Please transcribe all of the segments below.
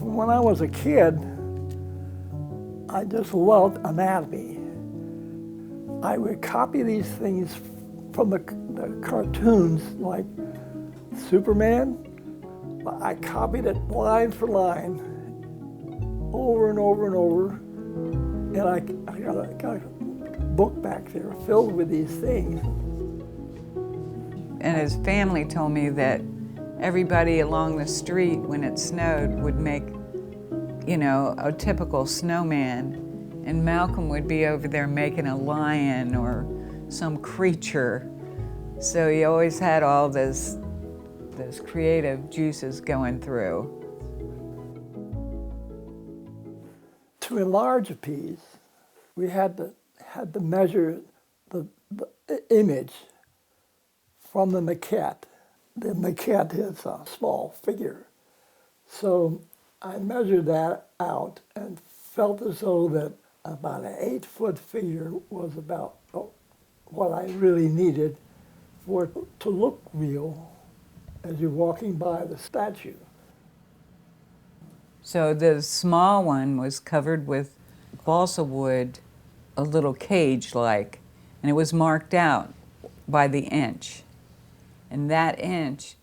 When I was a kid, I just loved anatomy. I would copy these things from the cartoons, like Superman. I copied it line for line, over and over and over, and I got a book back there filled with these things. And his family told me that everybody along the street, when it snowed, would make, you know, a typical snowman, and Malcolm would be over there making a lion or some creature. So he always had all those creative juices going through. To enlarge a piece, we had to measure the image from the maquette. The maquette is a small figure. So I measured that out and felt as though that about an 8-foot figure was about what I really needed for it to look real as you're walking by the statue. So the small one was covered with balsa wood, a little cage-like, and it was marked out by the inch. And that inch,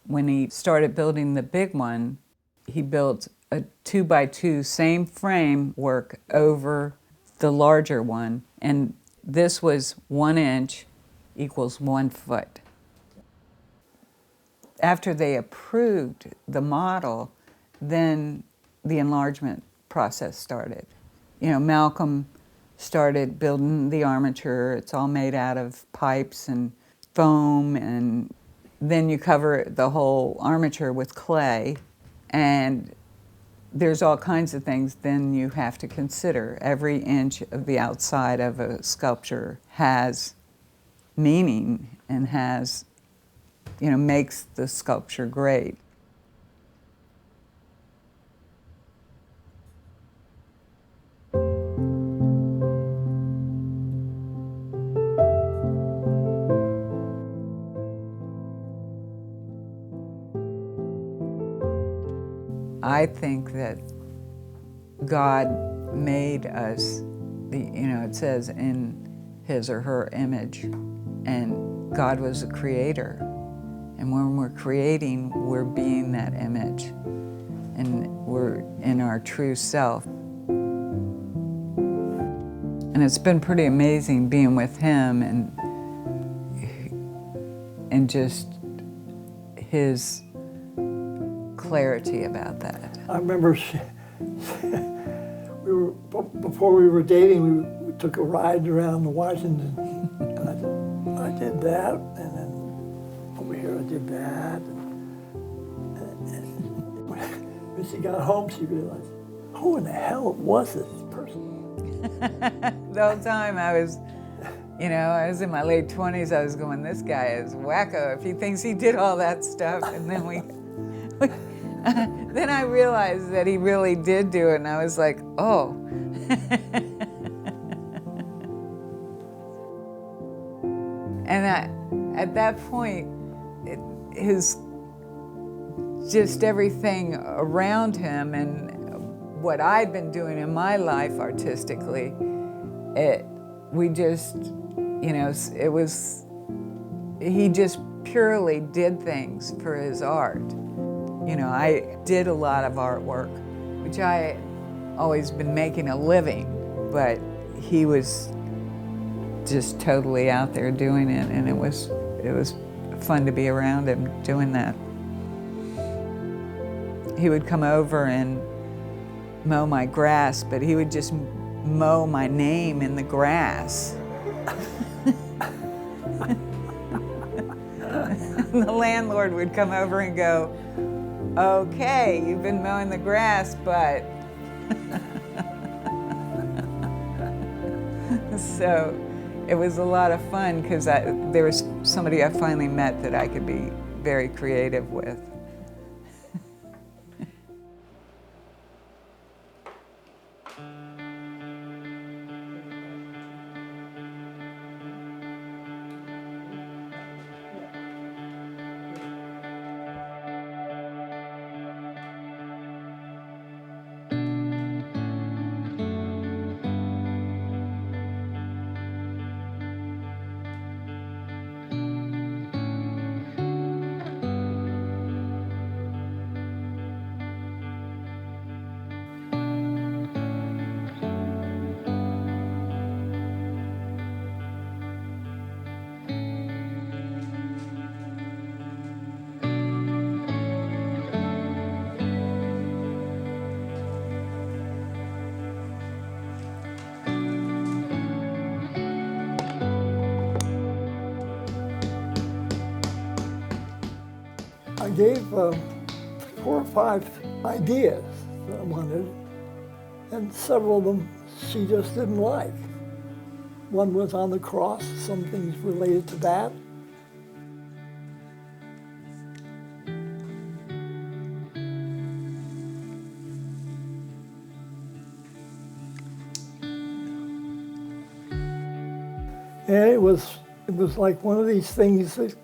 when he started building the big one, he built a 2x2 same framework over the larger one, and this was 1 inch equals 1 foot. After they approved the model, then the enlargement process started. You know, Malcolm started building the armature. It's all made out of pipes and foam, and then you cover the whole armature with clay, and there's all kinds of things then you have to consider. Every inch of the outside of a sculpture has meaning and has, you know, makes the sculpture great. I think that God made us, you know, it says in his or her image, and God was a creator. And when we're creating, we're being that image, and we're in our true self. And it's been pretty amazing being with him and just his clarity about that. I remember before we were dating, we took a ride around Washington, and I did that, and then over here I did that. And when she got home, she realized, who in the hell was this person? The whole time I was in my late 20s, I was going, this guy is wacko if he thinks he did all that stuff. And then then I realized that he really did do it, and I was like, oh. And at that point, just everything around him and what I'd been doing in my life artistically, he just purely did things for his art. You know, I did a lot of artwork, which I always been making a living, but he was just totally out there doing it, and it was fun to be around him doing that. He would come over and mow my grass, but he would just mow my name in the grass. The landlord would come over and go, Okay, you've been mowing the grass, but so it was a lot of fun because there was somebody I finally met that I could be very creative with. I gave 4 or 5 ideas that I wanted, and several of them she just didn't like. One was on the cross, some things related to that. And it was like one of these things that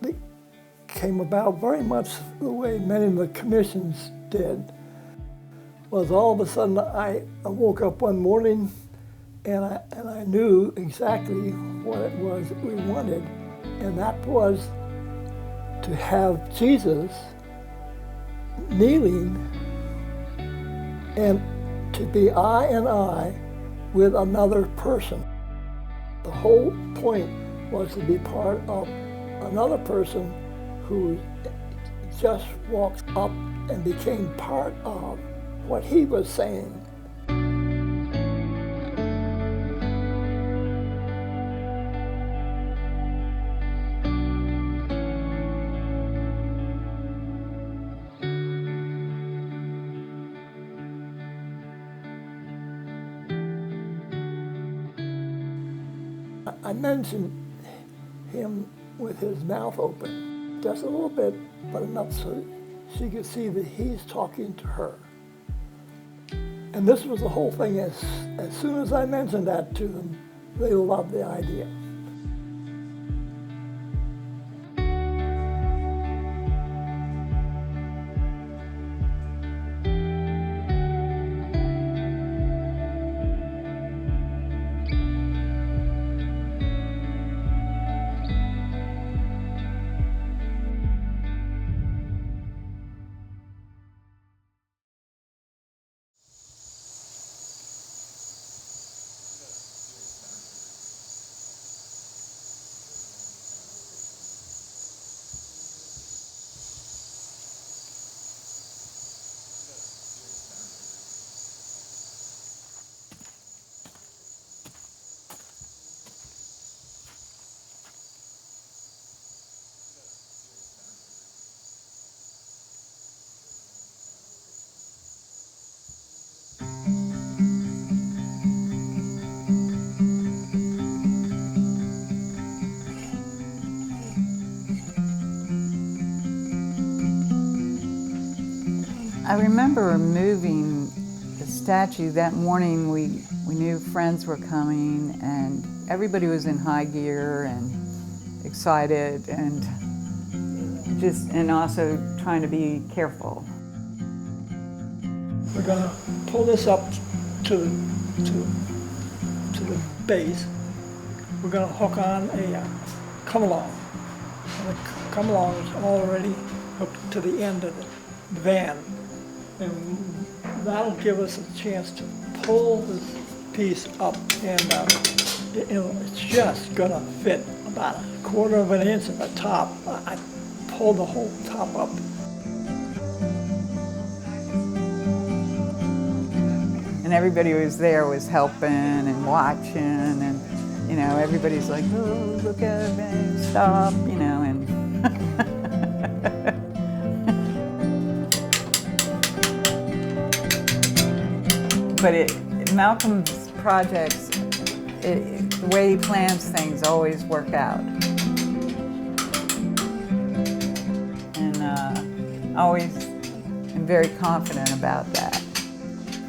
came about very much the way many of the commissions did. Was all of a sudden I woke up one morning and I knew exactly what it was that we wanted, and that was to have Jesus kneeling and to be eye and eye with another person. The whole point was to be part of another person who just walked up and became part of what he was saying. I mentioned him with his mouth open, just a little bit, but enough so she could see that he's talking to her. And this was the whole thing. As soon as I mentioned that to them, they loved the idea. I remember moving the statue that morning. We knew friends were coming, and everybody was in high gear and excited, and also trying to be careful. We're going to pull this up to the base. We're going to hook on a come-along. And the come-along is already hooked to the end of the van. And that'll give us a chance to pull this piece up, and it's just going to fit about 1/4 of an inch at the top. I pulled the whole top up. And everybody who was there was helping and watching, and everybody's like, oh, look at it, stop, and But Malcolm's projects, the way he plans things always work out. And I always am very confident about that,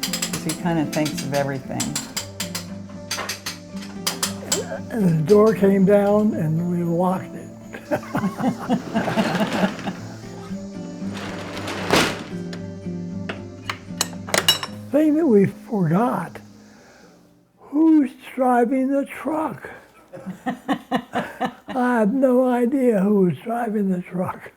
because he kind of thinks of everything. And the door came down and we locked it. Thing that we forgot, who's driving the truck? I have no idea who was driving the truck.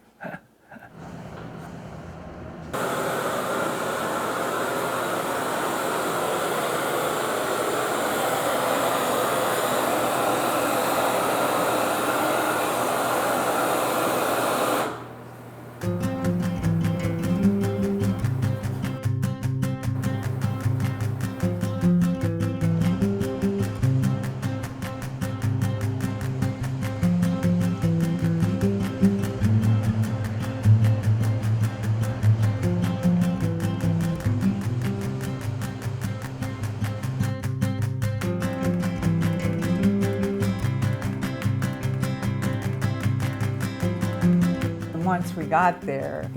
Once we got there,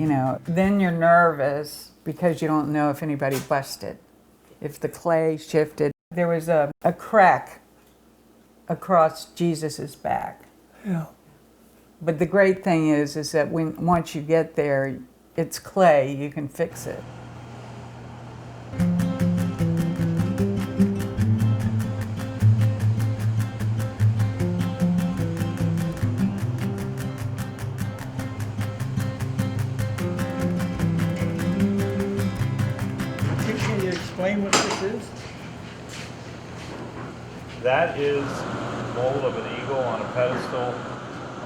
then you're nervous because you don't know if anybody busted, if the clay shifted. There was a crack across Jesus's back. Yeah. But the great thing is that once you get there, it's clay, you can fix it. Can you explain what this is? That is mold of an eagle on a pedestal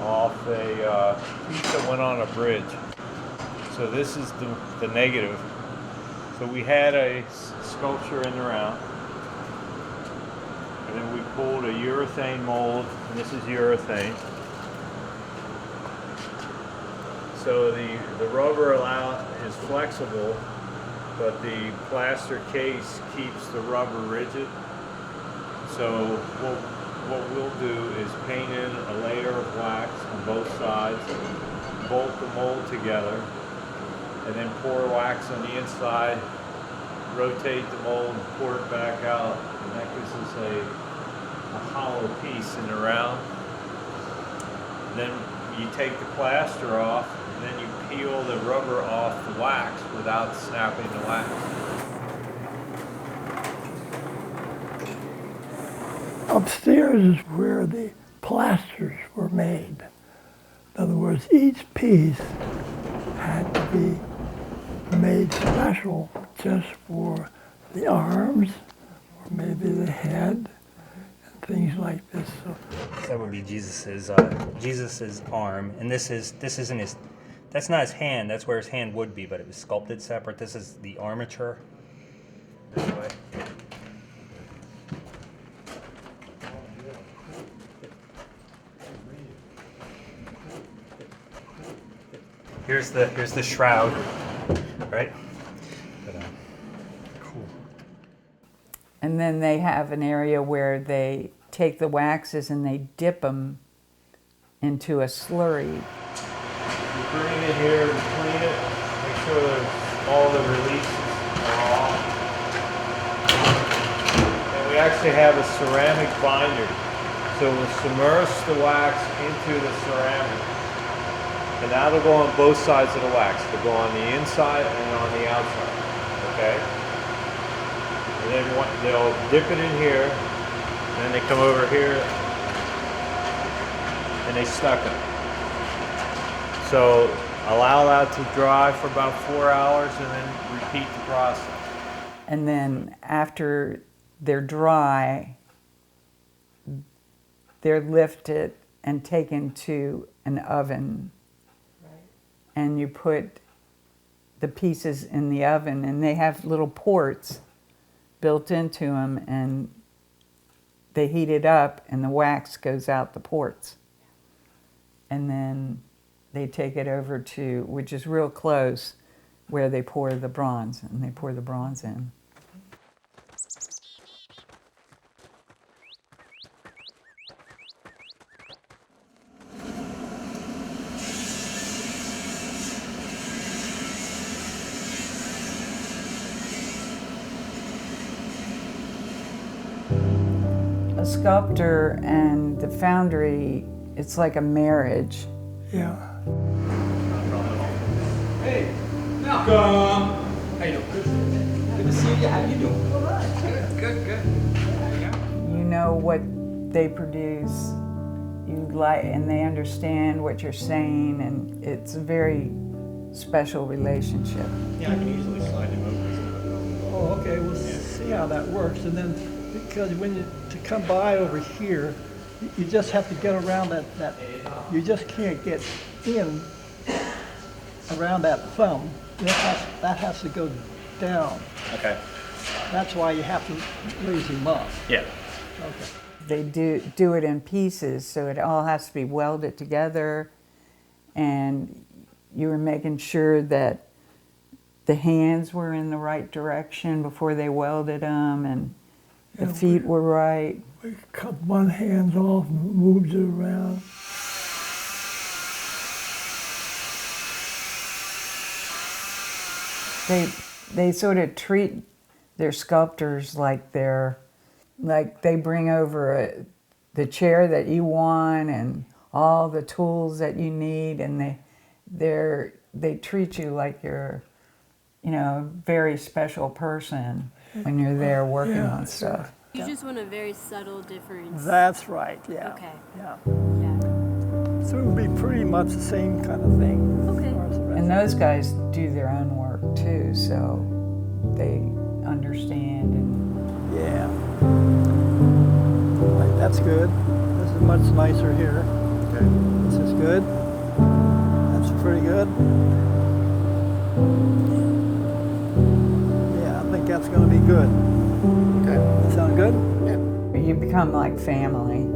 off a piece that went on a bridge. So this is the negative. So we had a sculpture in the round, and then we pulled a urethane mold, and this is urethane. So the rubber is flexible, but the plaster case keeps the rubber rigid. So what we'll do is paint in a layer of wax on both sides, bolt the mold together, and then pour wax on the inside, rotate the mold, and pour it back out, and that gives us a hollow piece in the round. Then you take the plaster off, and then you peel the rubber off the wax without snapping the wax. Upstairs is where the plasters were made. In other words, each piece had to be made special just for the arms, or maybe the head, and things like this. So that would be Jesus's arm, and this isn't his. That's not his hand. That's where his hand would be, but it was sculpted separate. This is the armature. This way. Here's the shroud, right? But, cool. And then they have an area where they take the waxes and they dip them into a slurry. You bring it in here to clean it, make sure that all the releases are off. And we actually have a ceramic binder. So we'll submerge the wax into the ceramic. And that'll go on both sides of the wax. It'll go on the inside and on the outside, okay? And then they'll dip it in here, and then they come over here, and they stuck it. So allow that to dry for about 4 hours, and then repeat the process. And then after they're dry, they're lifted and taken to an oven. And you put the pieces in the oven, and they have little ports built into them, and they heat it up, and the wax goes out the ports. And then they take it over to, which is real close, where they pour the bronze, and they pour the bronze in. a sculptor and the foundry, it's like a marriage. Yeah. Hey, Malcolm. How you doing? Good to see you. How you doing? All right. Good. You know what they produce, you like, and they understand what you're saying, and it's a very special relationship. Yeah, I can easily slide him over. Oh, okay, we'll see how that works. And then, because to come by over here, you just have to get around that you just can't get in around that thumb. That has to go down. Okay. That's why you have to raise him up. Yeah. Okay. They do it in pieces, so it all has to be welded together, and you were making sure that the hands were in the right direction before they welded them, and the Yeah, feet were right. We cut one hand off and moved it around. They sort of treat their sculptors like they bring over the chair that you want and all the tools that you need, and they treat you like you're, a very special person when you're there working on stuff. You just want a very subtle difference. That's right, yeah. Okay. Yeah. Yeah. So it would be pretty much the same kind of thing. Okay. As far as the rest. And those guys do their own work too, so they understand. And Yeah. Right, that's good. This is much nicer here. Okay. This is good. That's pretty good. Yeah, I think that's going to be good. Okay. Sound good? you become like family.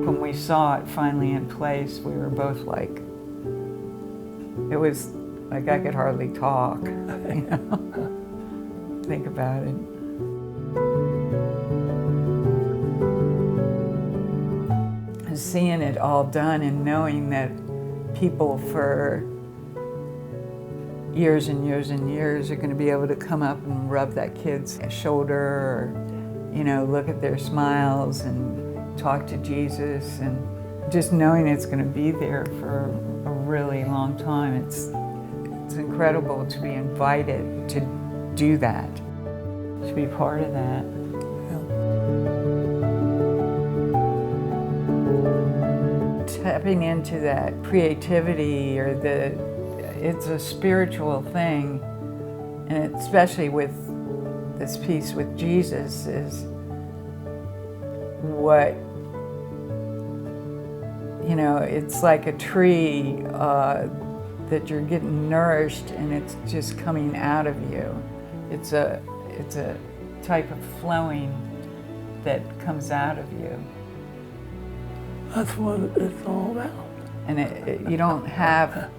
When we saw it finally in place, we were both like, it was like I could hardly talk, you know? Think about it. And seeing it all done and knowing that people for years and years and years are going to be able to come up and rub that kid's shoulder or, you know, look at their smiles and talk to Jesus, and just knowing it's going to be there for a really long time. It's incredible to be invited to do that, to be part of that. Tapping into that creativity or it's a spiritual thing, and especially with this piece with Jesus is what, you know, it's like a tree that you're getting nourished and it's just coming out of you. It's a type of flowing that comes out of you. That's what it's all about. And you don't have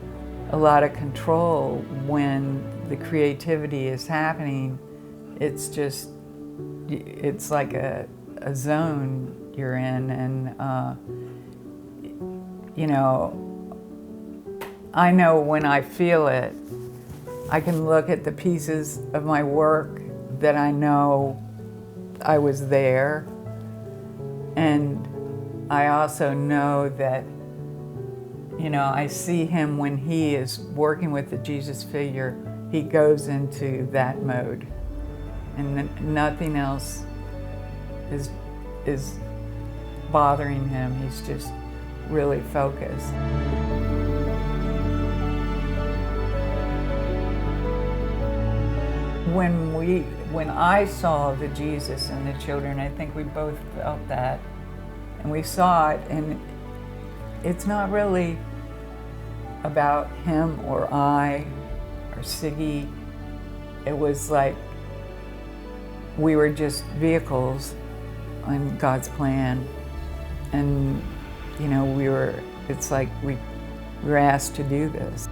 a lot of control when the creativity is happening. It's just, it's like a zone you're in, and you know, I know when I feel it, I can look at the pieces of my work that I know I was there, and I also know that, you know, I see him when he is working with the Jesus figure, he goes into that mode, and nothing else is bothering him. He's just really focused. When I saw the Jesus and the children, I think we both felt that, and we saw it, and it's not really about him or I or Siggy. It was like we were just vehicles in God's plan, and you know, it's like we were asked to do this.